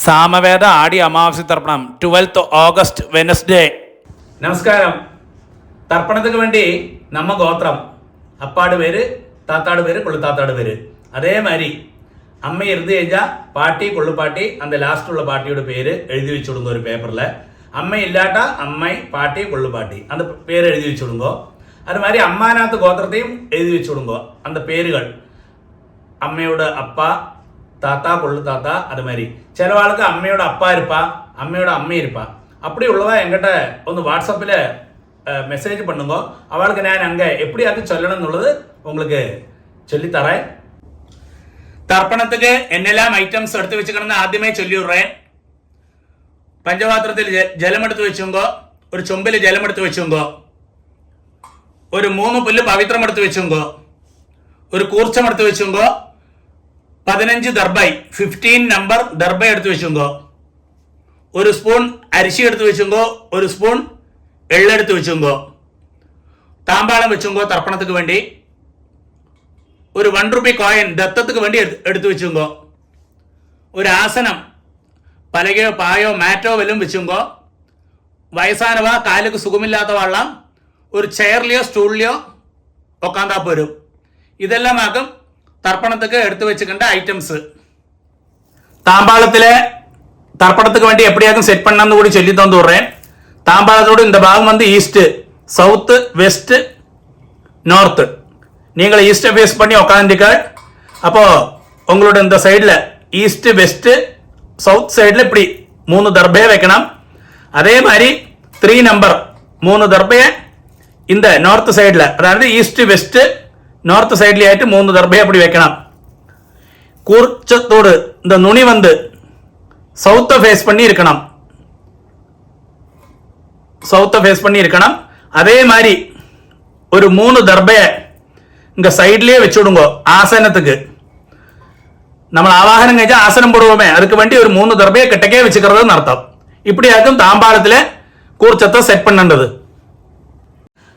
സാമവേദ ആടി അമാവാസി തർപ്പണം 12th August വെനസ്ഡേ. നമസ്കാരം. തർപ്പണത്തിന് വേണ്ടി നമ്മ ഗോത്രം അപ്പാട് പേര്, താത്താട് പേര്, കൊള്ളുത്താത്താട് പേര്. അതേമാതിരി അമ്മ എഴുതി കഴിഞ്ഞാൽ പാട്ടി കൊള്ളുപാട്ടി அந்த ലാസ്റ്റുള്ള പാട്ടിയുടെ പേര് എഴുതി വെച്ചു കൊടുക്കുക ഒരു പേപ്പറിൽ. അമ്മ ഇല്ലാട്ട അമ്മ പാട്ടി കൊള്ളുപാട്ടി அந்த പേര് എഴുതി വെച്ചു കൊടുങ്ങോ. അതുമാതിരി അമ്മാനകത്ത് ഗോത്രത്തെയും എഴുതി വെച്ചു കൊടുങ്ങോ. அந்த പേരുകൾ അമ്മയോട് അപ്പ, താത്ത, കൊള്ളു താത്ത. அது மாதிரி ചില ആൾക്ക് അമ്മയോട് അപ്പ ഇരുപ്പാ, അമ്മയോട് അമ്മ ഇരുപ്പാ. அப்படி உள்ளதா என்கிட்ட ഒന്ന് വാട്സപ്പിൽ மெசேஜ் பண்ணுங்க. அவளுக்கு நான் அங்கே எப்படி அது சொல்லணும் എന്നുള്ളത് உங்களுக்கு சொல்லித்தரேன். തർപ്പണത്തിന് എന്നെല്ലാം ഐറ്റംസ് എടുത്ത് വെച്ചിക്കണമെന്ന് ആദ്യമേ ചൊല്ലിവിടുറേ. പഞ്ചപാത്രത്തിൽ ജലമെടുത്ത് വെച്ചുങ്കോ, ഒരു ചൊമ്പിൽ ജലമെടുത്ത് വെച്ചുങ്കോ, ഒരു 3 പുല്ല് പവിത്രം എടുത്ത് വെച്ചുങ്കോ, ഒരു കൂർച്ചം എടുത്ത് വെച്ചുങ്കോ, 15 ദർബൈ 15 നമ്പർ ദർബൈ എടുത്ത് വെച്ചുങ്കോ, ഒരു സ്പൂൺ അരിശി എടുത്ത് വെച്ചുങ്കോ, ഒരു സ്പൂൺ എള്ളെടുത്ത് വെച്ചുങ്കോ, താമ്പാളം വെച്ചുങ്കോ. തർപ്പണത്തിന് വേണ്ടി ഒരു 1 രൂപ കോയിൻ ദത്തത്തിന് വേണ്ടി എടുത്തു വെച്ചുങ്കോ, ഒരു ആസനം പലകയോ പായോ മാറ്റോ വല്ലതും വെച്ചുങ്കോ, വയസ്സാനവ കാലുക്ക് സുഖമില്ലാത്ത വള്ളം ഒരു ചെയറിലെയോ സ്റ്റൂളിലെയോ ഒക്കാന്താ പോരും. ഇതെല്ലാം ആക്കും തർപ്പണത്തിന് എടുത്തു വെച്ചിട്ടുണ്ട് ഐറ്റംസ്. താമ്പാളത്തിലെ തർപ്പണത്തിന് വേണ്ടി എപ്പടിയാക്കും സെറ്റ് പണ്ണന്ന് കൂടി ചൊല്ലി തന്നുറേൻ. தாம்பாளத்தோடு இந்த பாகம் வந்து ஈஸ்ட், சவுத்து, வெஸ்ட், நார்த்து. நீங்கள் ஈஸ்ட்டை ஃபேஸ் பண்ணி உக்காந்துக்கள். அப்போ உங்களோட இந்த சைடில் ஈஸ்ட், வெஸ்ட், சவுத் சைடில் இப்படி 3 தர்பையை வைக்கணும். அதே மாதிரி 3 நம்பர் 3 தர்பையை இந்த நார்த் சைடில், அதாவது ஈஸ்ட், வெஸ்ட், நார்த் சைட்லேயே ஆகிட்டு 3 தர்பையை அப்படி வைக்கணும். கூர்ச்சத்தோடு இந்த நுனி வந்து சவுத்தை ஃபேஸ் பண்ணி இருக்கணும், சவுத்தை ஃபேஸ் பண்ணி இருக்கணும். அதே மாதிரி ஒரு 3 தர்பையை இங்கே சைட்லேயே வச்சுடுங்கோ. ஆசனத்துக்கு നമ്മൾ ആവാഹനം കഴിച്ചാൽ ആസനം പോടുവോമേ, அதுக்கு വേണ്ടി ഒരു 3 ദർബയെ കിട്ടക്കേ വെച്ചിരിക്കുന്നത് അർത്ഥം. ഇപ്പടിയാക്കും താമ്പാളത്തിലെ കൂർച്ചത്തെ സെറ്റ് പണ്ണേണ്ടത്.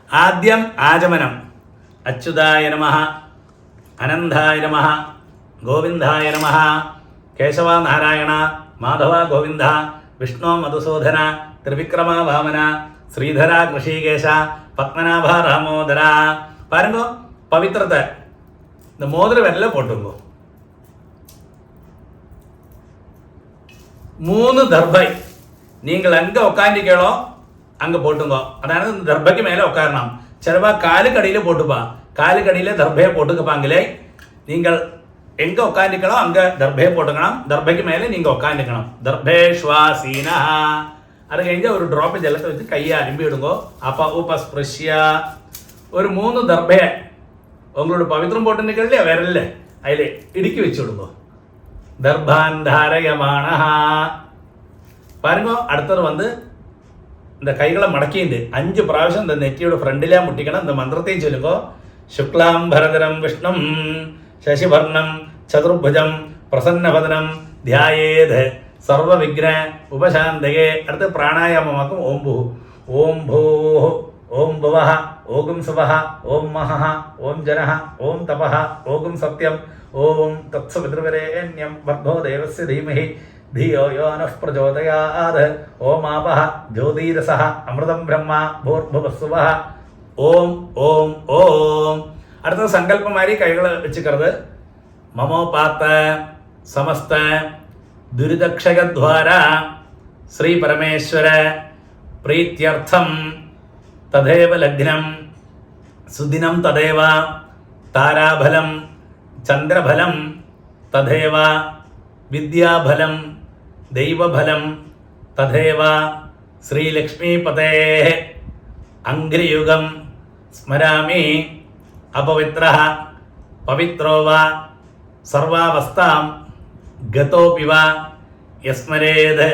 ആദ്യം ആചമനം. അച്യുതായ നമഃ, അനന്തായ നമഃ, ഗോവിന്ദായ നമഃ, കേശവ നാരായണ, മാധവ ഗോവിന്ദ, വിഷ്ണു മധുസൂദന, ത്രിവിക്രമ വാമന, ശ്രീധര ഋഷികേശ, പത്മനാഭ രാമോദര. பாருங்கோ பவித்திரத்தை இந்த மோதிர விரல போட்டுங்கோ. 3 தர்பை நீங்கள் அங்கே உட்காந்துக்கோ அங்கே போட்டுங்கோ. அதாவது இந்த தர்பைக்கு மேலே உட்காரணும். சிலவா காலுக்கடியில் போட்டுப்பா, காலுக்கடியில் தர்பையை போட்டுக்கப்பாங்களே. நீங்கள் எங்கே உட்காந்துக்கோ அங்கே தர்பையை போட்டுக்கணும். தர்பைக்கு மேலே நீங்கள் உட்காந்துக்கணும். தர்பேஷ்வாசீனா. அது കഴിഞ്ഞാൽ ഒരു ഡ്രോപ്പ് ജലത്തെ വെച്ച് കയ്യെ അരുമ്പി ഇടുങ്ങോ. അപ്പ ഉപസ്പൃശ്യ ഒരു 3 ദർഭയെ ഉങ്ങളോട് പവിത്രം പോട്ടിൻ്റെ വിരലില്ലേ അതിൽ ഇടുക്കി വെച്ച് വിടുങ്ങോ. ദർഭാൻ ധാരയമാണ. பாருங்கோ அடுத்தது வந்து இந்த கைகளை மடக்கிண்டு 5 പ്രാവശ്യം இந்த നെറ്റിയുടെ ഫ്രണ്ടിലാ മുട്ടിക്കണം. இந்த മന്ത്രത്തെയും ചൊല്ലുங்கோ. ശുക്ലാം ഭരതരം വിഷ്ണം ശശിവർണം ചതുർഭുജം പ്രസന്നവദനം ധ്യായേത് സർവവിഘ്ന ഉപശാന്തയെ. അടുത്ത് പ്രാണായാമമാക്കും. ഓം ഭൂ, ഓം ഭൂ, ഓം ഭുവഃ, ഓം സുവഃ, ഓം മഹഃ, ഓം ജനഃ, ഓം തപഃ, ഓം സത്യം, ഓം തത്സവിതൃവരേണ്യം ഭർഗോ ദേവസ്യ ധീമഹി ധിയോ യോ നഃ പ്രചോദയാത്. ഓം ആപഃ ജ്യോതിരസഃ അമൃതം ബ്രഹ്മ ഭൂർഭുവസ്സുവഃ. ഓം ഓം ഓം. അടുത്ത സങ്കല്പമാരി കൈകൾ വെച്ചിക്കരുത്. മമോപാത്ത സമസ്ത ദുരിതക്ഷയദ്വാര ശ്രീ പരമേശ്വര പ്രീത്യർത്ഥം തഥൈവ ലഗ്നം സുദിനം തഥൈവ താരാഫലം ചന്ദ്രഫലം തഥൈവ വിദ്യാഫലം ദൈവഫലം തഥൈവ ശ്രീലക്ഷ്മീപതേ അംഘ്രിയുഗം സ്മരാമി അപവിത്രഃ പവിത്രോ വാ സർവാവസ്ഥാം ഗതോപി വാ യസ്മരേത്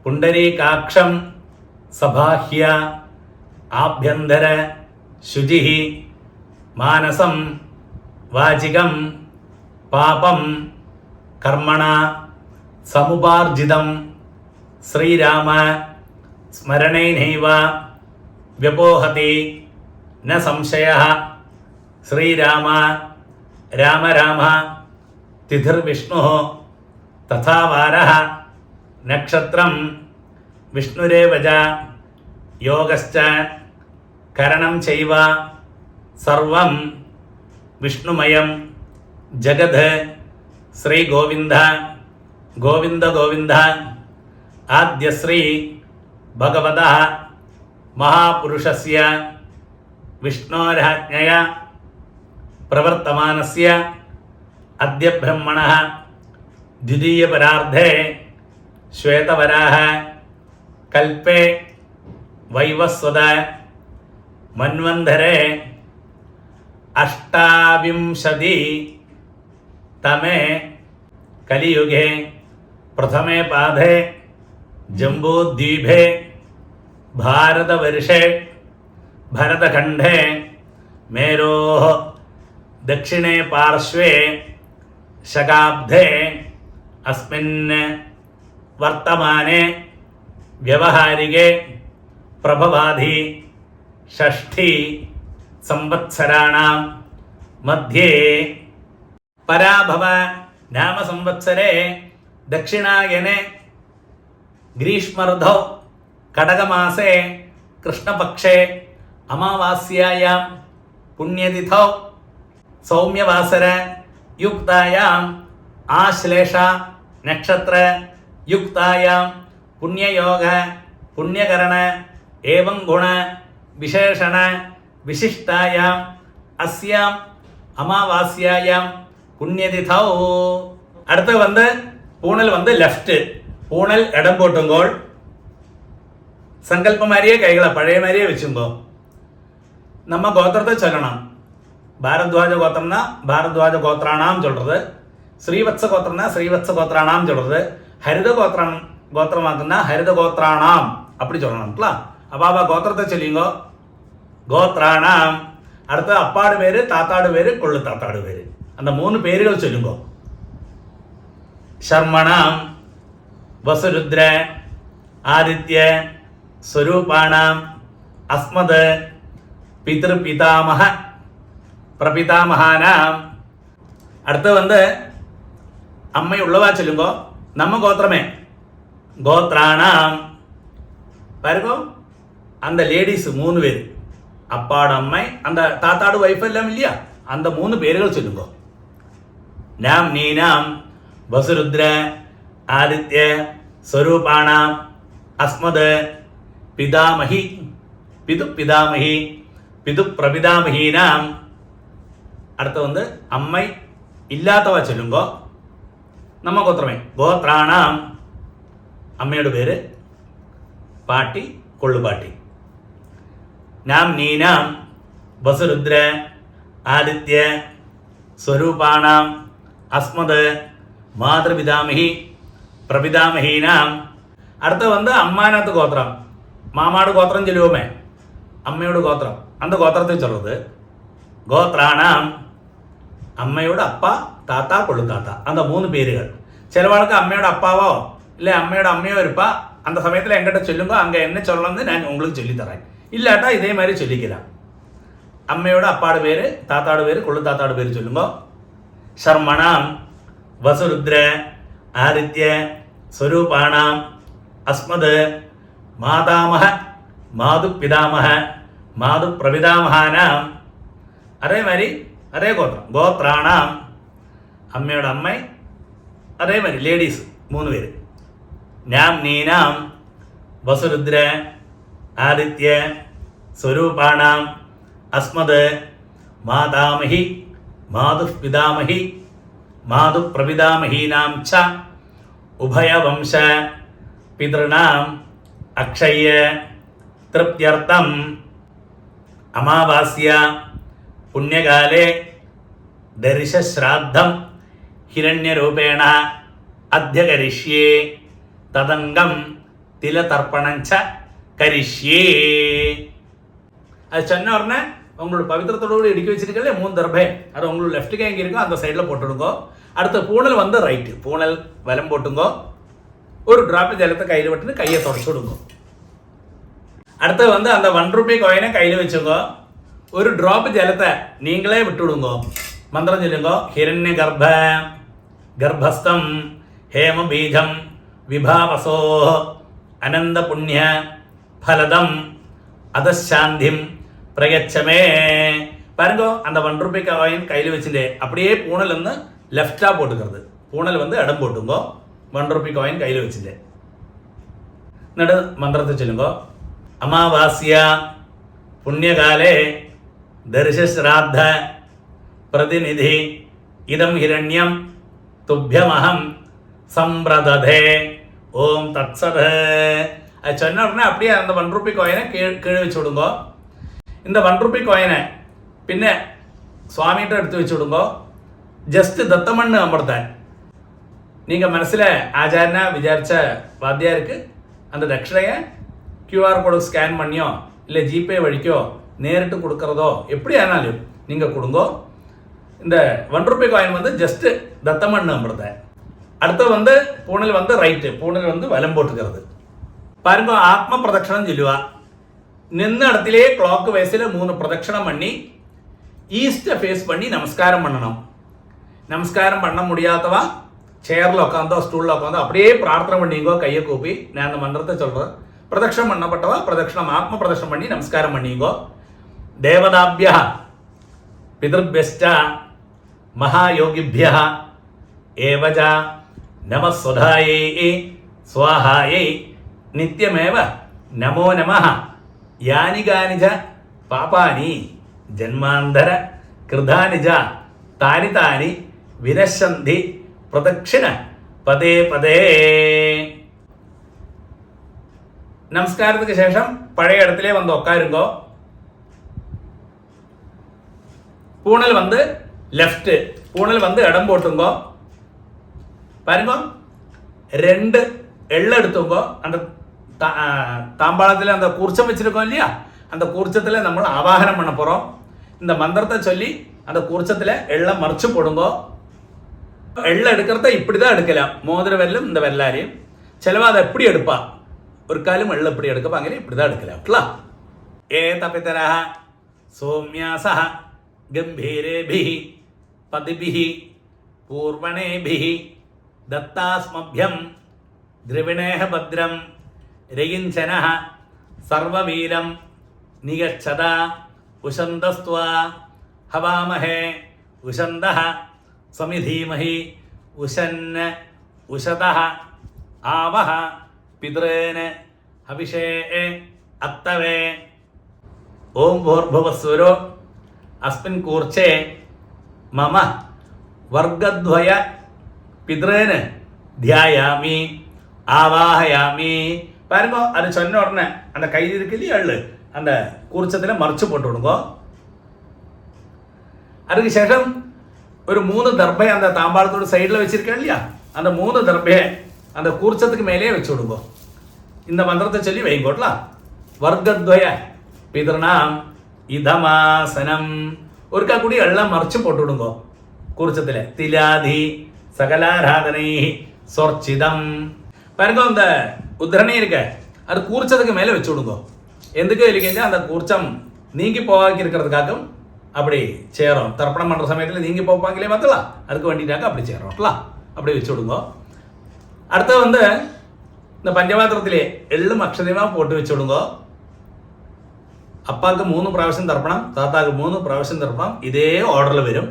പുണ്ടരീകാക്ഷം സബാഹ്യ ആഭ്യന്തര ശുചി മാനസം വാചികം പാപം കർമ്മണ സമുപാർജിതം ശ്രീരാമ സ്മരണേനൈവ വ്യപോഹതി ന സംശയഃ. ശ്രീരാമ രാമ രാമ തിഥിർവിഷ്ണു തഥാ വാരഃ നക്ഷത്രം വിഷ്ണുരേവച യോഗശ്ച കരണം ചൈവ സർവം വിഷ്ണുമയം ജഗത് ശ്രീ ഗോവിന്ദ ഗോവിന്ദ ഗോവിന്ദ ആദ്യശ്രീ ഭഗവതഃ മഹാപുരുഷസ്യ വിഷ്ണോരാജ്ഞയ പ്രവർത്തമാനസ്യ അദ്യ ബ്രഹ്മണഃ ദ്വിതീയപരാർദ്ധേ ശ്വേതവരാഹ കൽപ്പേ വൈവസ്വത മന്വന്തരേ അഷ്ടാവിംശതി തമേ കലിയുഗേ പ്രഥമേ പാദേ ജംബൂദ്വീപേ ഭാരതവർഷേ ഭരതഖണ്ഡേ മേരോः ദക്ഷിണേ പാർശ്വേ ശകാബ്ദേ അസ്മിൻ വർത്തമാനെ വ്യവഹാരികേ പ്രഭവാധി ഷഷ്ഠി സംവത്സരാണാം മധ്യേ പരാഭവ നാമ സംവത്സരേ ദക്ഷിണായനെ ഗ്രീഷ്മർധോ കടകമാസേ കൃഷ്ണപക്ഷേ അമാവാസ്യായാം പുണ്യതിഥൗ സൗമ്യവാസര യുക്തായാം ആശ്ലേഷ നക്ഷത്ര യുക്തായാം പുണ്യയോഗ പുണ്യകരണ ഏവം ഗുണ വിശേഷണ വിശിഷ്ടായാം അസ്യാം അമാവാസ്യായാം പുണ്യതിഥൗ. അടുത്ത് வந்து பூணல் வந்து லெஃப்ட், பூணல் இடம் போட்டுங்கோள். സങ്കല്പം മാതിരിയെ കൈകളെ പഴയ മാതിരിയെ വെച്ചുമ്പോ നമ്മ ഗോത്രത്തെ ചൊല്ലണം. ഭാരദ്വാജ ഗോത്രம்னா ഭാരദ്വാജ கோத்திராணாம் சொல்றது, ஸ்ரீவத்ச கோத்திரம்னா ஸ்ரீவத்ச கோத்திராணாம் சொல்றது, ஹரித கோத்திரமாக்குன்னா ஹரித கோத்திராணாம் அப்படி சொல்லணும்ல. அப்போ அவ கோத்திரத்தை சொல்லிங்கோ. கோத்ராணாம். அடுத்து அப்பாடு பேரு, தாத்தாடு பேரு, கொள்ளு தாத்தாடு பேரு, அந்த 3 பேர்கள் சொல்லுங்கோ. ശർമ്മണാം വസുരുദ്ര ആദിത്യ സ്വരൂപാണാം അസ്മദ് പിതൃപിതാമഹ പ്രപിതാമഹാനാം. അടുത്ത് வந்து അമ്മയുള്ളവാ ചൊല്ലുങ്കോ. നമ്മ ഗോത്രമേ கோத்ராணாம். பாருங்க அந்த லேடிஸ் 3 பேர், அப்பாடு அம்மை அந்த தாத்தாடு வைஃப் எல்லாம் இல்லையா, அந்த 3 பேர்கள் சொல்லுங்க. நாம் நீனாம் வசுருத்ர ஆதித்ய ஸ்வரூபாணாம் அஸ்மத் பிதாமகி பிது பிதாமகி பிது பிரபிதாமகீனாம். அடுத்து வந்து அம்மை இல்லாதவ சொல்லுங்கோ. நம்ம கோத்திரமே கோத்ராணாம். അമ്മയുടെ പേര് പാട്ടി, കൊള്ളുപാട്ടി. നാം നീനാം വസുരുദ്ര ആദിത്യ സ്വരൂപാണാം അസ്മദ് മാതൃപിതാമഹി പ്രപിതാമഹീനാം. അടുത്ത வந்து അമ്മാനത്ത് ഗോത്രം, മാമാട് ഗോത്രം ചെല്ലുവോമേ, അമ്മയുടെ ഗോത്രം, அந்த ഗോത്രത്തെ ചൊല്ലുന്നത് ഗോത്രാണാം. അമ്മയുടെ അപ്പ, താത്ത, കൊള്ളു താത്ത, அந்த 3 പേരുകൾ. ചിലവാൾക്ക് അമ്മയുടെ അപ്പാവോ இல்லை அம்மையோட அம்மையோ இருப்பா. அந்த சமயத்தில் என்கிட்ட சொல்லுங்க, அங்கே என்ன சொல்லணும்னு நான் உங்களுக்கு சொல்லித்தரேன். இல்லாட்டா இதே மாதிரி சொல்லிக்கலாம். அம்மையோட அப்பாடு பேர், தாத்தாடு பேர், கொள்ளு தாத்தாடு பேர் சொல்லுங்க. சர்மணாம் வசுருத்ர ஆதித்ய ஸ்வரூபாணாம் அஸ்மத் மாதாமக மாது பிதாமக மாது பிரபிதாமகானாம். அதே மாதிரி அதே கோத்திரம் கோத்ராணாம். அம்மையோட அம்மை அதே மாதிரி லேடிஸ் 3 பேர். നാം നീനാം വസുരുദ്ര ആദിത്യ സ്വരൂപാണാം അസ്മദ് മാതാമഹി മാതുപിതാമഹി മാതുപ്രപിതാമഹീനാം ച ഉഭയവംശ പിതൃണാം അക്ഷയ്യ തൃപ്ത്യർത്ഥം അമാവാസ്യ പുണ്യകാലേ ദർശശ്രാദ്ധം ഹിരണ്യരൂപേണ അധ്യകരിഷ്യേ ததங்கம் திலதர்ப்பணஞ்ச கரிஷ்யே. அது சொன்ன உடனே உங்களோட பவித்திரத்தோடு இடிக்க வச்சிருக்கல 3 தர்பை, அது உங்களுக்கு லெஃப்ட் கை எங்கே இருக்கோ அந்த சைடில் போட்டுடுங்கோ. அடுத்து பூணல் வந்து ரைட்டு, பூணல் வலம் போட்டுங்கோ. ஒரு டிராப் ஜலத்தை கையில் விட்டுன்னு கையை தொடச்சு விடுங்க. அடுத்து வந்து அந்த 1 ரூபி காயினை கையில் வச்சுங்கோ. ஒரு டிராப் ஜலத்தை நீங்களே விட்டு விடுங்கோ. மந்திரம் சொல்லுங்கோ. ஹிரண்ய கர்ப்ப கர்ப்பஸ்தம் ஹேம பீஜம் விபாவசோ அனந்தபுண்ணிய ஃபலதம் அதசாந்திம் பிரயச்சமே. பாருங்க, அந்த 1 ரூபாய் காயின் கையில் வச்சுட்டு அப்படியே பூனல் வந்து லெஃப்டாக போட்டுக்கிறது. பூனல் வந்து இடம் போட்டுங்கோ. 1 ரூபாய் காயின் கையில் வச்சுட்டு நடு மந்திரத்தை சொல்லுங்க. அமாவாஸ்யா புண்ணியகாலே தரிசஸ்ராத்த பிரதிநிதி இதம் ஹிரண்யம் துப்பியமகம் சம்பிரததே ஓம் தத்சத். அது சொன்ன உடனே அப்படியே அந்த 1 ரூபாய் காயினை கீழே வச்சு விடுங்க. இந்த 1 ரூபாய் காயினை பின்ன சுவாமிகிட்ட எடுத்து வச்சு விடுங்க. ஜஸ்ட் தத்தமண்ணு அமர்த்த நீங்கள் மனசில் ஆச்சாரனா விசாரித்த வாத்தியாருக்கு அந்த தட்சிணையை கியூஆர் கோடு ஸ்கேன் பண்ணியோ இல்லை ஜிபே வழிக்கோ நேரிட்டு கொடுக்கறதோ எப்படி ஆனாலும் நீங்கள் கொடுங்கோ. இந்த 1 ரூபாய் காயின் வந்து ஜஸ்ட் தத்தமண்ணு அமர்த்த. அடுத்து வந்து பூனல் வந்து ரைட்டு, பூனல் வந்து வலம் போட்டுக்கிறது. பாருங்க, ஆத்ம பிரதட்சணம் சொல்லுவா. நின்ன இடத்திலே கிளாக் வயசில் 3 பிரதட்சணம் பண்ணி ஈஸ்ட்டை ஃபேஸ் பண்ணி நமஸ்காரம் பண்ணணும். நமஸ்காரம் பண்ண முடியாதவா சேரில் உட்காந்தோ ஸ்டூலில் உட்காந்தோ அப்படியே பிரார்த்தனை பண்ணிங்கோ, கையை கூப்பி. நான் அந்த மந்திரத்தை சொல்கிறேன். பிரதட்சணம் பண்ணப்பட்டவா பிரதட்சணம் ஆத்ம பிரதட்சணம் பண்ணி நமஸ்காரம் பண்ணிங்கோ. தேவதாபியா பிதர்பியஸ்ட மகாயோகிபியா ஏவஜ நமஸ்வதாயை ஸ்வாஹாயை நித்யமேவ நமோ நமः. யானி கானிஜ பாபானி ஜன்மாந்தர கிருதானிஜ தானி தானி வினசந்தி பிரதட்சிண பதே பதே. நமஸ்காரத்துக்கு சேஷம் பழைய இடத்திலே வந்து உட்காருங்கோ. பூனல் வந்து லெஃப்ட், பூனல் வந்து இடம் போட்டுங்கோ. பாருங்க, 2 எள்ள எடுத்துங்கோ. அந்த தாம்பாளத்தில் அந்த கூர்ச்சம் வச்சிருக்கோம் இல்லையா, அந்த கூர்ச்சத்தில் நம்ம ஆவாகனம் பண்ண போகிறோம். இந்த மந்திரத்தை சொல்லி அந்த கூர்ச்சத்தில் எள்ள மறைச்சு போடுங்கோ. எள்ள எடுக்கிறத இப்படி தான் எடுக்கலாம். மோதிர வெல்லும் இந்த வெள்ளாரையும் சிலவா அதை எப்படி எடுப்பா, ஒரு காலம் எள்ள எப்படி எடுக்கப்பாங்க, இப்படி தான் எடுக்கலாம். ஏ தபிதரா சோம்யாசா கம்பீரேபி பதிபி பூர்வணேபி தத்தாஸ்மபியம் திரிவிணேஹ பத்ரம் ரயிஞ்சன சர்வவீரம் நிகச்சதா உஷந்தஸ்த்வா ஹவாமஹே உஷந்தஹ சமிதீமஹி உஷன்ன உஷதஹ ஆவஹ பித்ரேன ஹவிஷே அத்தவே. ஓம் பூர்புவஸ்வரோ அஸ்மின் கூர்ச்சே மம வர்க்கத்வய பித்ரேன தியாயாமி ஆவாஹயாமி. பாருங்க, அது சொன்ன உடனே அந்த கையில் இருக்கு இல்லையா எள்ளு, அந்த கூர்ச்சத்தில் மறைச்சு போட்டு விடுங்க. அதுக்கு சேஷம் ஒரு 3 தர்பை அந்த தாம்பாளத்தோட சைடில் வச்சிருக்கேன் இல்லையா, அந்த 3 தர்பையை அந்த கூர்ச்சத்துக்கு மேலே வச்சு விடுங்க. இந்த மந்திரத்தை சொல்லி வைங்கோட்டலாம். வர்க்கத்வய பிதர்ணாம் இதமாசனம். ஒருக்கா கூடி எல்லாம் மறைச்சு போட்டு விடுங்க கூர்ச்சத்தில். திலாதி சகலாராதனை சொர்ச்சிதம். பாருங்க, அந்த உத்தரணி இருக்க அது கூர்ச்சத்துக்கு மேலே வச்சு விடுங்க. எதுக்கு இல்லைங்க, அந்த கூர்ச்சம் நீங்கி போவாக்கி இருக்கிறதுக்காகவும் அப்படி சேரும். தர்ப்பணம் பண்ணுற சமயத்தில் நீங்கி போப்பாங்களே பார்த்தலாம், அதுக்கு வேண்டிட்டாக்க அப்படி சேரோம்லாம். அப்படி வச்சு விடுங்க. அடுத்து வந்து இந்த பஞ்சபாத்திரத்திலே எள்ளும் அக்ஷதையுமாக போட்டு வச்சு விடுங்க. അപ്പാക്ക് 3 പ്രാവശ്യം തർപ്പണം, താത്താക്ക് 3 പ്രാവശ്യം തർപ്പണം. ഇതേ ഓർഡറിൽ വരും.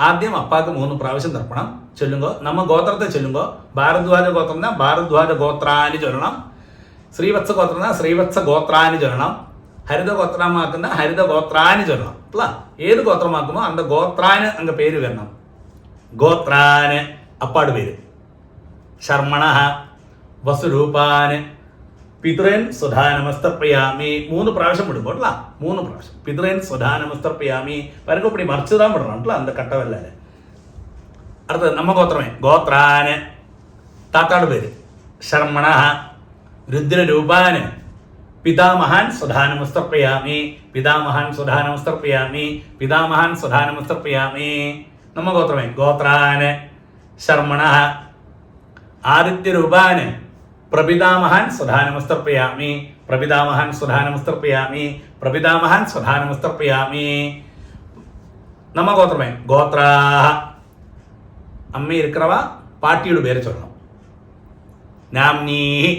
ആദ്യം അപ്പാക്ക് 3 പ്രാവശ്യം തർപ്പണം ചൊല്ലുമ്പോൾ നമ്മ ഗോത്രത്തെ ചൊല്ലുമ്പോൾ ഭാരദ്വാജ ഗോത്രം ഭാരദ്വാജ ഗോത്രാന് ചൊല്ലണം. ശ്രീവത്സ ഗോത്രം ശ്രീവത്സ ഗോത്രാന് ചൊല്ലണം. ഹരിത ഗോത്രമാക്കുന്ന ഹരിത ഗോത്രാന് ചൊല്ലണം. അല്ല, ഏത് ഗോത്രമാക്കുമ്പോൾ അന്ത ഗോത്രാന് അങ്ങ് പേര് വരണം. ഗോത്രാന് അപ്പാട് പേര്. ശർമ്മണ വസുരൂപാന് പിതൃൻ സ്വധാനമസ്തർപ്പയാമി. 3 പ്രാവശ്യം വിടുമ്പോട്ടല്ല, 3 പ്രാവശ്യം പിതൃൻ സ്വധാനമസ്തർപ്പയാമി. പരക്കപ്പടി മറിച്ചുതാൻ വിടണം അന്ത കട്ടവല്ലാല്. അടുത്തത് നമ്മ ഗോത്രമേ ഗോത്രാന് താത്താട് പേര്. ശർമ്മണ രുദ്രരൂപാന് പിതാമഹാൻ സ്വധാനമസ്തർപ്പയാമി. പിതാമഹാൻ സ്വധാനമസ്തർപ്പയാമി. പിതാമഹാൻ സ്വധാനമസ്തർപ്പയാമി. നമ്മ ഗോത്രമേ ഗോത്രാന് ശർമ്മണ ആദിത്യരൂപാന് പ്രപിതാമഹാൻ സ്വധാനമസ്തർപ്പയാമി. പ്രപിതാമഹാൻ സ്വധാനമസ്തർപ്പയാമി. പ്രപിതാമഹാൻ സ്വധാനമസ്തർപ്പയാമി. നമ്മ ഗോത്രമേ ഗോത്രാ. അമ്മ இருக்கிறவா பாட்டியோட பேரை சொல்லணும். നാംനീഹി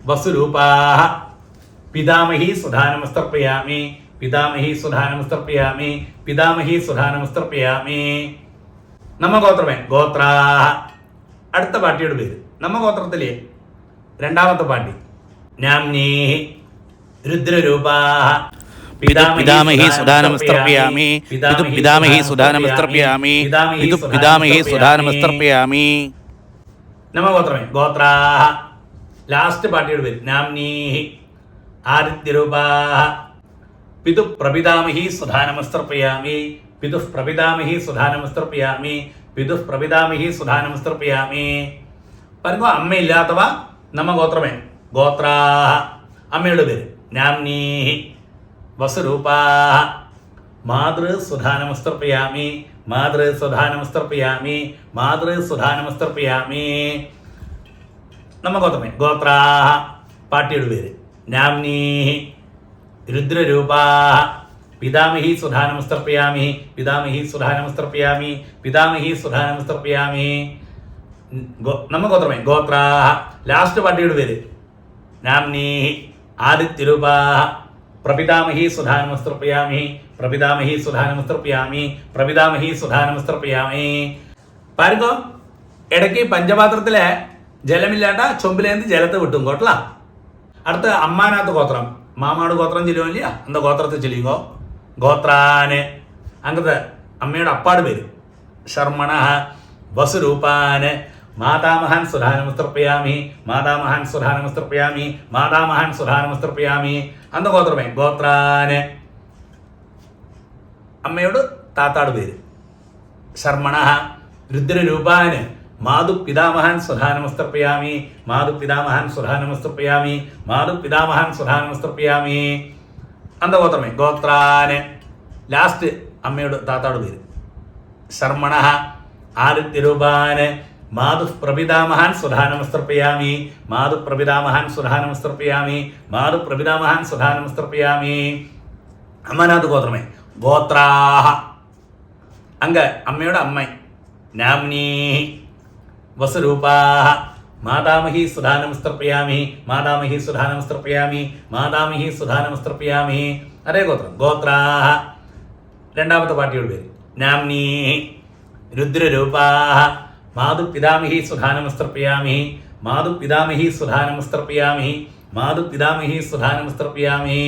വസുരൂപാഹ പിതാമഹി സുധാനമസ്തർപ്പയാമി പിതാമഹി സുധാനമസ്തർപ്പയാമി പിതാമഹി സുധാനമസ്തർപ്പയാമി. നമ്മ ഗോത്രമേ ഗോത്രാഹ. അടുത്ത പാട്ടിയുടെ പേര് നമ്മ ഗോത്രത്തിലെ രണ്ടാമത്തെ പാട്ടി നാംനീഹി രുദ്രരൂപാഹ പിതാമഹി സുധാനമസ്തർപ്പയാമി പിതാമഹി സുധാനമസ്തർപ്പയാമി പിതാമഹി സുധാനമസ്തർപ്പയാമി. നമ്മ ഗോത്രമേ ഗോത്രാഹ. ലാസ്റ്റ് പാട്ടിയുടെ പേര് നാംനീഹി ആദിത്യരൂപാഹ പിതു പ്രപിതാമഹി സുധാനമസ്തർപ്പയാമി പിതു പ്രപിതാമഹി സുധാനമസ്തർപ്പയാമി പിതു പ്രപിതാമഹി സുധാനമസ്തർപ്പയാമി. പറയുമ്പോൾ അമ്മയില്ലാത്തവ നമ്മ ഗോത്രമേ ഗോത്രാഹ. അമ്മയുടെ പേര് നാംനീഹി വസുരൂപാഹ മാതൃ സുധാനമസ്തർപ്പയാമി മാതൃ സുധാനമസ്തർപ്പയാമി മാതൃ സുധാനമസ്തർപ്പയാമി. നമ്മ ഗോത്രമേ ഗോത്രാഹ. പാട്ടിയുടെ പേര് നാംനീഹി രുദ്രരൂപാഹ പിതാമഹി സുധാനമസ്തർപ്പയാമി പിതാമഹി സുധാനമസ്തർപ്പയാമി പിതാമഹി സുധാനമസ്തർപ്പയാമി. നമ്മ ഗോത്രമേ ഗോത്രാഹ. ലാസ്റ്റ് പാട്ടിയുടെ പേര് നാംനീഹി ആദിത്യരൂപാഹ പ്രപിതാമഹി സുധാനമസ്തർപ്പയാമി പ്രപിതാമഹി സുധാനമസ്തർപ്പയാമി പ്രപിതാമഹി സുധാനമസ്തർപ്പയാമി. പാരുങ്കോ ഇടയ്ക്ക് പഞ്ചപാത്രത്തിലെ ജലമില്ലാണ്ട ചൊമ്പിലേന്ത് ജലത്ത് വിട്ടും കോട്ടല. അടുത്ത അമ്മാനാത്ത് ഗോത്രം മാമാട് ഗോത്രം ചെല്ലുമില്ല എന്താ ഗോത്രത്തിൽ ചെല്ലുങ്കോ ഗോത്രാന്. അങ്ങനത്തെ അമ്മയുടെ അപ്പാട് പേര് ശർമ്മണ വസുരൂപാന് മാതാമഹാൻ സുധാനമസ്തർപ്പയാമി മാതാമഹാൻ സുധാനമസ്തർപ്പയാമി മാതാമഹാൻ സുധാനമസ്തർപ്പയാമി. അന്ത ഗോത്രമേ ഗോത്രാന്. അമ്മയോട് താത്താട് പേര് ശർമ്മണ രുദ്രരൂപാന് മാതു പിതാമഹാൻ സുധാനമസ്തർപ്പയാമി മാതു പിതാമഹാൻ സുധാനമസ്തർപ്പയാമി മാതു പിതാമഹാൻ സുധാനമസ്തർപ്പയാമി. അന്ത ഗോത്രമേ ഗോത്രാന്. ലാസ്റ്റ് അമ്മയോട് താത്താട് പേര് ശർമ്മണ ആദിത്യരൂപാന് മാതു പ്രപിതാമഹാൻ സുധാനമസ്തർപ്പയാമി മാതു പ്രപിതാമഹാൻ സുധാനമസ്തർപ്പയാമി മാതു പ്രപിതാമഹാൻ സുധാനമസ്തർപ്പയാമി. അമ്മനാഥ് ഗോത്രമേ ഗോത്രാഹ. അങ്ക അമ്മയുടെ അമ്മ നാംനീഹി വസുരൂപാഹ മാതാമഹി സുധാനമസ്തർപ്പയാമി മാതാമഹി സുധാനമസ്തർപ്പയാമി മാതാമഹി സുധാനമസ്തർപ്പയാമി. അതേ ഗോത്രം ഗോത്രാഹ. രണ്ടാമത്തെ പാട്ടിയുടെ പേര് നാംനീഹി രുദ്രരൂപാഹ മാതു പിതാമഹി സുധാനമസ്തർപ്പയാമി മാതു പിതാമഹി സുധാനമസ്തർപ്പയാമി മാതു പിതാമഹി സുധാനമസ്തർപ്പയാമി.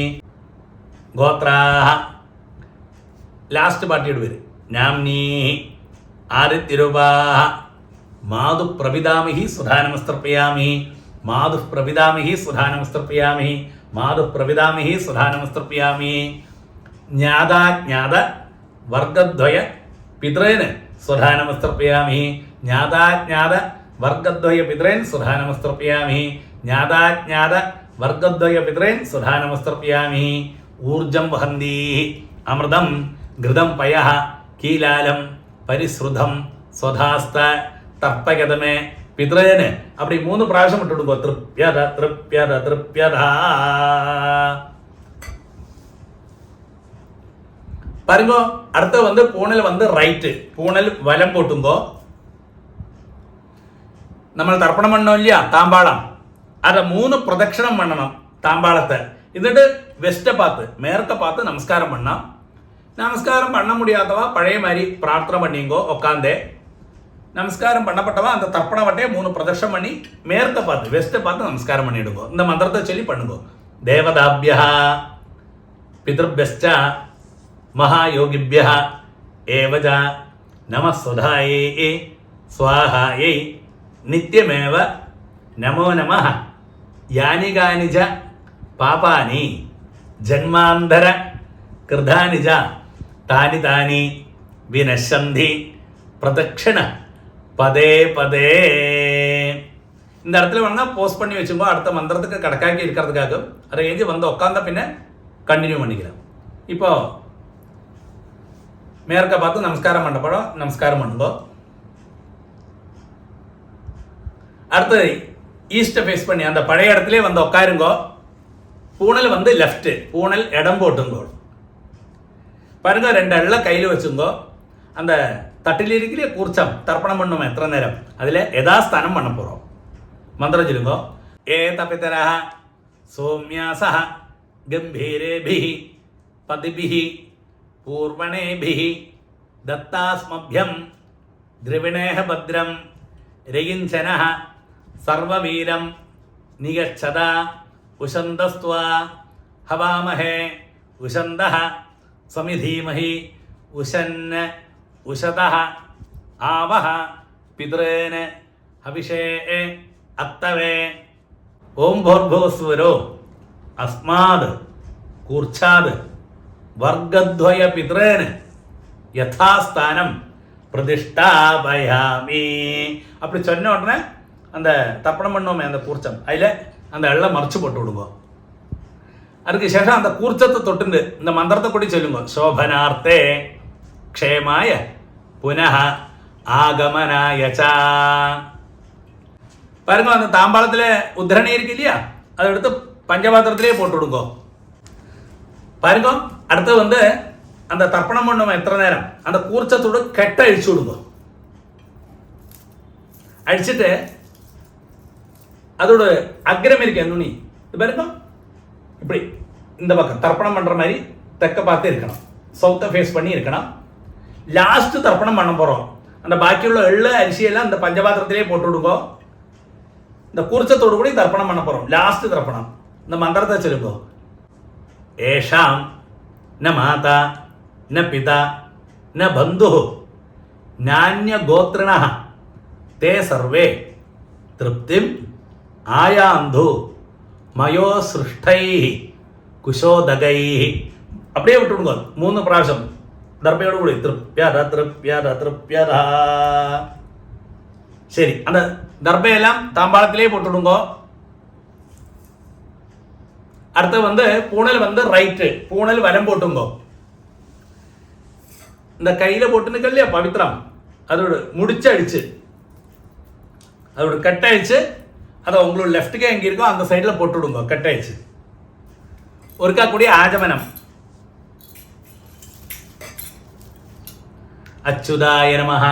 ഗോത്രാഹ. ലാസ്റ്റ് പാട്ടിയുടെ പേര് നാംനീഹി ആദിത്യരൂപാഹ മാതു പ്രപിതാമഹി സുധാനമസ്തർപ്പയാമി മാതു പ്രപിതാമഹി സുധാനമസ്തർപ്പയാമി മാതു പ്രപിതാമഹി സുധാനമസ്തർപ്പയാമി. ജ്ഞാതാജ്ഞാത വർഗദ്വയ പിതൃന് സുധാനമസ്തർപ്പയാമി ജ്ഞാതാജ്ഞാത വർഗദ്വയ പിതൃൻ സുധാനമസ്തർപ്പയാമി ജ്ഞാതാജ്ഞാത വർഗദ്വയ പിതൃൻ സുധാനമസ്തർപ്പയാമി. ഊർജം വഹന്തി അമൃതം ഘൃതം പയഃ കീലാലം പരിശ്രുതം സ്വധാസ്ത തർപ്പഗതമേ പിതൃന്. அப்படி 3 പ്രാവശ്യം ഇട്ട് കൊടുക്കുക. തൃപ്യത തൃപ്യത തൃപ്യത. பாருங்க அடுத்து வந்து பூனல் வந்து ரைட்டு பூனல் வலம் போட்டுங்கோ. നമ്മൾ തർപ്പണം പണ്ണോ ഇല്ല താമ്പാളം അത് 3 പ്രദക്ഷിണം പണ്ണണം താമ്പാളത്തെ. എന്നിട്ട് വെസ്റ്റ് പാത്ത് മേർക്ക പാത്ത് നമസ്കാരം പണ്ണാം. നമസ്കാരം പണ്ണ മുടിയാത്തവ പഴയ മാതിരി പ്രാർത്ഥന പണിയുങ്കോ ഒക്കാന്തേ നമസ്കാരം പണ്ണപ്പെട്ടവ அந்த தர்ப்பண வட்டே 3 பிரதட்சணம் பண்ணி மேற்க பார்த்து வெஸ்ட் பார்த்து நமஸ்காரம் பண்ணிடுங்கோ. இந்த மந்திரத்தை சொல்லி பண்ணுங்கோ. தேவதாபிய பிதൃഭ്യശ്ച മഹായോഗിഭ്യഃ ഏവച നമഃ സ്വധായൈ സ്വാഹായൈ നിത്യമേവ നമോ നമഃ യാനി കാനി ച പാപാനി ജന്മാന്തര കൃതാനി ച താനി താനി വിനശ്യന്തി പ്രദക്ഷിണ പദേ പദേ. இந்த இடத்துல வேணா போஸ்ட் பண்ணி வச்சுக்கோ. அடுத்த மந்திரத்துக்கு கணக்காக்கி இருக்கிறதுக்காக அதை எழுதி வந்து உட்காந்த பின்ன கண்டினியூ பண்ணிக்கலாம். இப்போ மேற்க பார்த்து நமஸ்காரம் பண்ணப்படும் நமஸ்காரம் பண்ணுங்கோ. அடுத்தது ஈஸ்ட்டை ஃபேஸ் பண்ணி அந்த பழைய இடத்துல வந்து உட்காருங்கோ. பூனல் வந்து லெஃப்ட் பூனல் இடம் போட்டுங்கோ. பாருங்க 2 எள்ள கையில் வச்சுங்கோ. அந்த தட்டில் இருக்கிற கூர்ச்சம் தர்ப்பணம் பண்ணும் எத்தனை நேரம் அதில் யதாஸ்தானம் பண்ண போகிறோம். മന്ത്രം ചൊല്ലുമ്പോൾ ഏതപിതരഃ സൗമ്യാസഃ ഗംഭീരേഭിഃ പതിഭിഃ പൂർവണേഭിഃ ദത്താസ്മഭ്യം ദ്രവിണേഹ ഭദ്രം രയിഞ്ചനഃ സർവവീരം നിഗച്ഛത ഉശന്തസ്ത്വാ ഹവാമഹേ ഉശന്തഃ സമിധീമഹി ഉശന്ന ഉശതഃ ആവഹ പിതॄന് ഹവിഷേ അത്തവേ ഓം ഭൂർഭുവസ്സുവരോ അസ്മാത് കൂർച്ഛാത് വർഗദ്വയ പിതॄന് யதாஸ்தானம் பிரதிஷ்டாபயாமி. அப்படி சொன்ன உடனே அந்த தர்ப்பணம் பண்ணோமே அந்த கூர்ச்சம் அதில் அந்த எல்லாம் மறைச்சு போட்டு விடுங்க. அதுக்கு சேஷம் அந்த கூர்ச்சத்தை தொட்டுண்டு இந்த மந்திரத்தை கூடி சொல்லுங்க. சோபனார்த்தே க்ஷேமாய புனः ஆகமனாயச்ச. பாருங்க அந்த தாம்பாளத்தில் உத்தரணி இருக்கு இல்லையா, அதை எடுத்து பஞ்சபாத்திரத்திலே போட்டு விடுங்க. பாருங்க அடுத்து அந்த தர்ப்பணம் பண்ணும் எத்தனை நேரம் அந்த கூர்ச்சத்தோடு கெட்ட அழிச்சு விடுங்க. அழிச்சிட்டு அதோட அக்ரம் இருக்கு நுனி இது பாருங்க, இப்படி இந்த பக்கம் தர்ப்பணம் பண்ற மாதிரி தெக்க பார்த்து இருக்கணும், சவுத்தை ஃபேஸ் பண்ணி இருக்கணும். லாஸ்ட் தர்ப்பணம் பண்ண போறோம். அந்த பாக்கியுள்ள எள்ளு அரிசியெல்லாம் இந்த பஞ்சபாத்திரத்திலே போட்டு விடுங்க. இந்த கூர்ச்சத்தோடு கூட தர்ப்பணம் பண்ண போறோம். லாஸ்ட் தர்ப்பணம் இந்த மந்திரத்தை சொல்லுங்க. ஏஷாம் ந மாதா न पिता न बंधुः नान्यगोत्रिणः ते सर्वे तृप्तिम् आयान्धु मयो सृष्टैः कुशोदगैः. அப்படியே விட்டுடுங்க 3 பிராവശ്யம் தர்பையோடு கூட திருப்யர திருப்யர திருப்யர. சரி, அந்த தர்பையெல்லாம் தாம்பாளத்திலே போட்டுடுங்க. அடுத்து பூணல் ரைட்டு, பூணல் வலம் போட்டுங்க. இந்த கையில் போட்டு நிற்க இல்லையா பவித்ரம், அதோட முடிச்சடிச்சு அதோட கட்டழிச்சு அதை உங்களோட லெஃப்ட்டுக்கே எங்கே இருக்கோ அந்த சைடில் போட்டு விடுங்க. கட்டழிச்சு ஒருக்கா கூடிய ஆஜமனம். அச்சுதாய நமः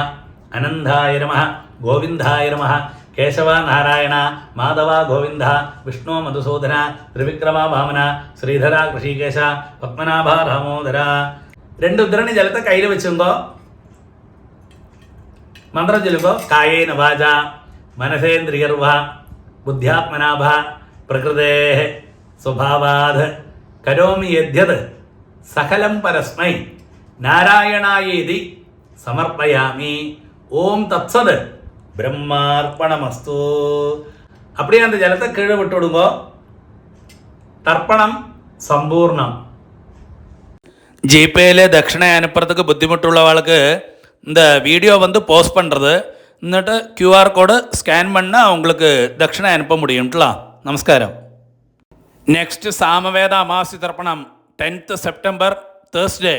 அனந்தாய நமः கோவிந்தாய நமः கேசவா நாராயண மாதவா கோவிந்த விஷ்ணு மதுசூதன திரிவிக்ரமா வாமன ஸ்ரீதரா ரிஷிகேஷ பத்மநாபா தாமோதரா. 2 உத்தரணி ஜலத்தை கையில் வச்சுங்கோ. மந்திரம் சொல்லுங்கோ. காயேன வாஜா மனசேந்திரியர்வா புத்தியாத்மனாபா பிரகிருதே சுபாவாத் கரோமி யத்யத் சகலம் பரஸ்மை நாராயணாயேதி சமர்ப்பயாமி. ஓம் தத்சத் பிரம்மார்ப்பணமஸ்து. அப்படியே அந்த ஜலத்தை கீழே விட்டு விடுங்கோ. தர்ப்பணம் சம்பூர்ணம். ஜிபேயில் தட்சிணை அனுப்புறதுக்கு புத்திமுட்டுள்ள ஆளுக்கு இந்த வீடியோ போஸ்ட் பண்ணுறது, എന്നിട്ട് QR கோடு ஸ்கேன் பண்ணால் உங்களுக்கு தட்சிணை அனுப்ப முடியும்லாம். நமஸ்காரம். நெக்ஸ்ட் சாமவேத அமாவாசை தர்ப்பணம் 10th September Thursday.